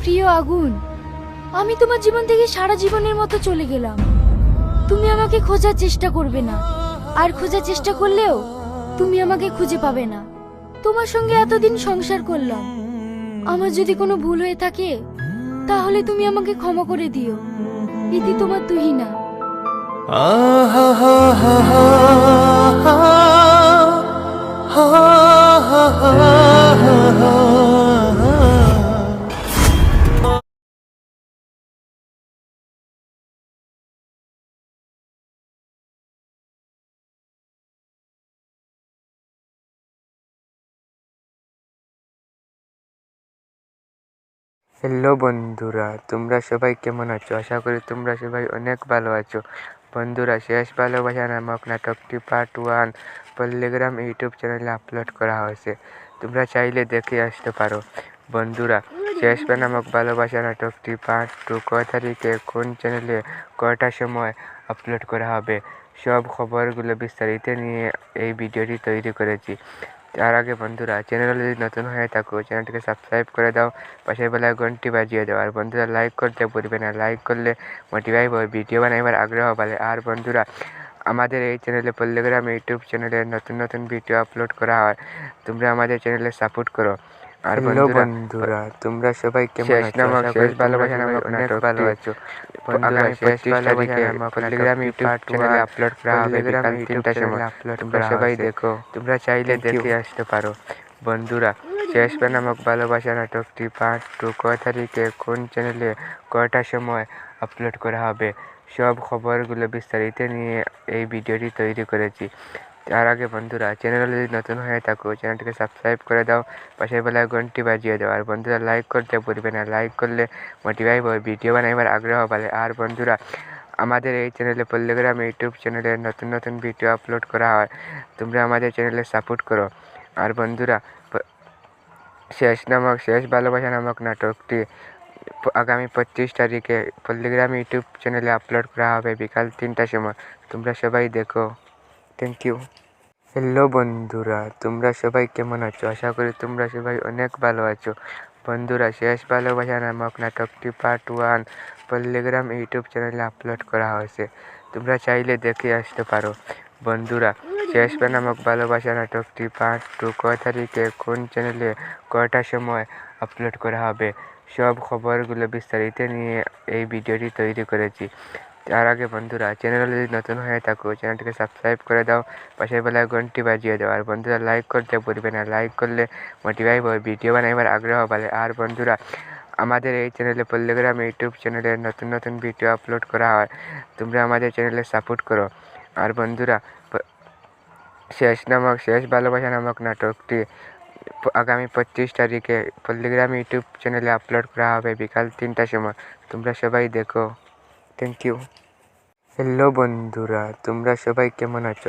প্রিয় আগুন, আমি তোমার জীবন থেকে সারা জীবনের মতো চলে গেলাম। তুমি আমাকে খোঁজার চেষ্টা করবে না, আর খোঁজার চেষ্টা করলেও তুমি আমাকে খুঁজে পাবে না। তোমার সঙ্গে এতদিন সংসার করলাম, আমার যদি কোনো ভুল হয়ে থাকে তাহলে তুমি আমাকে ক্ষমা করে দিও। ইতি তোমার তুহিনা। হ্যালো বন্ধুরা, তোমরা সবাই কেমন আছো? আশা করি তোমরা সবাই অনেক ভালো আছো। বন্ধুরা, শেষ ভালোবাসা নামক নাটকটি পার্ট 1 পল্লীগ্রাম ইউটিউব চ্যানেলে আপলোড করা হয়েছে। তোমরা চাইলে দেখে আসতে পারো। বন্ধুরা, শেষ নামক ভালোবাসা নাটকটি পার্ট 2 কয় তারিখে কোন চ্যানেলে কয়টার সময় আপলোড করা হবে সব খবরগুলো বিস্তারিত নিয়ে এই ভিডিওটি তৈরি করেছি। তার আগে বন্ধুরা, চ্যানেলে যদি নতুন হয়ে থাকো চ্যানেলটিকে সাবস্ক্রাইব করে দাও, পাশের বেলায় ঘন্টি বাজিয়ে দাও। আর বন্ধুরা, লাইক করতে ভুলবে না, লাইক করলে মোটিভাই হয়, ভিডিও বানাইবার আগ্রহ বাড়ে। আর বন্ধুরা, আমাদের এই চ্যানেলে পল্লীগ্রাম ইউটিউব চ্যানেলে নতুন নতুন ভিডিও আপলোড করা হয়, তোমরা আমাদের চ্যানেলে সাপোর্ট করো। আর বন্ধুরা, তোমরা সবাই কেমন আছো? শেষ ভালোবাসা নামক অনেক ভালো আছো। আগামী শেষ তারিখে পল্লীগ্রাম ইউটিউব চ্যানেলে আপলোড করা হবে বিকাল 3টার সময়। তোমরা সবাই দেখো, তোমরা চাইলে দেখে আসতে পারো। বন্ধুরা, শেষ নামক ভালোবাসা নাটকটি পার্ট 2 কয় তারিখে কোন চ্যানেলে কয়টার সময় আপলোড করা হবে সব খবরগুলো বিস্তারিত নিয়ে এই ভিডিওটি তৈরি করেছি। তার আগে বন্ধুরা, চ্যানেলে যদি নতুন হয়ে থাকো চ্যানেলটিকে সাবস্ক্রাইব করে দাও, পাশের বেলায় ঘন্টি বাজিয়ে দাও। আর বন্ধুরা, লাইক করতে ভুলবে না, লাইক করলে মোটিভাই হয়, ভিডিও বানাইবার আগ্রহ বাড়ে। আর বন্ধুরা, আমাদের এই চ্যানেলে পল্লীগ্রাম ইউটিউব চ্যানেলে নতুন নতুন ভিডিও আপলোড করা হয়, তোমরা আমাদের চ্যানেলে সাপোর্ট করো। আর বন্ধুরা, শেষ ভালোবাসা নামক নাটকটি আগামী 25 তারিখে পল্লীগ্রাম ইউটিউব চ্যানেলে আপলোড করা হবে বিকাল 3টার সময়। তোমরা সবাই দেখো। Thank you. হ্যালো বন্ধুরা, তোমরা সবাই কেমন আছো? আশা করি তোমরা সবাই অনেক ভালো আছো। বন্ধুরা, শেষ ভালোবাসা নামক নাটকটি পার্ট 1 পল্লীগ্রাম ইউটিউব চ্যানেলে আপলোড করা হয়েছে। তোমরা চাইলে দেখে আসতে পারো। বন্ধুরা, শেষ নামক ভালোবাসা নাটকটি পার্ট 2 কয় তারিখে কোন চ্যানেলে কয়টার সময় আপলোড করা হবে সব খবরগুলো বিস্তারিত নিয়ে এই ভিডিওটি তৈরি করেছি। তার আগে বন্ধুরা, চ্যানেলে যদি নতুন হয়ে থাকো চ্যানেলটিকে সাবস্ক্রাইব করে দাও, পাশের বেলায় ঘন্টি বাজিয়ে দাও। আর বন্ধুরা, লাইক করতে ভুলবে না, লাইক করলে মোটিভাই হয়, ভিডিও বানাইবার আগ্রহ বাড়ে। আর বন্ধুরা, আমাদের এই চ্যানেলে পল্লীগ্রাম ইউটিউব চ্যানেলে নতুন নতুন ভিডিও আপলোড করা হয়, তোমরা আমাদের চ্যানেলে সাপোর্ট করো। আর বন্ধুরা, শেষ ভালোবাসা নামক নাটকটি আগামী 25 তারিখে পল্লীগ্রাম ইউটিউব চ্যানেলে আপলোড করা হবে বিকাল 3টার সময়। তোমরা সবাই দেখো। Thank you. হ্যালো বন্ধুরা, তোমরা সবাই কেমন আছো?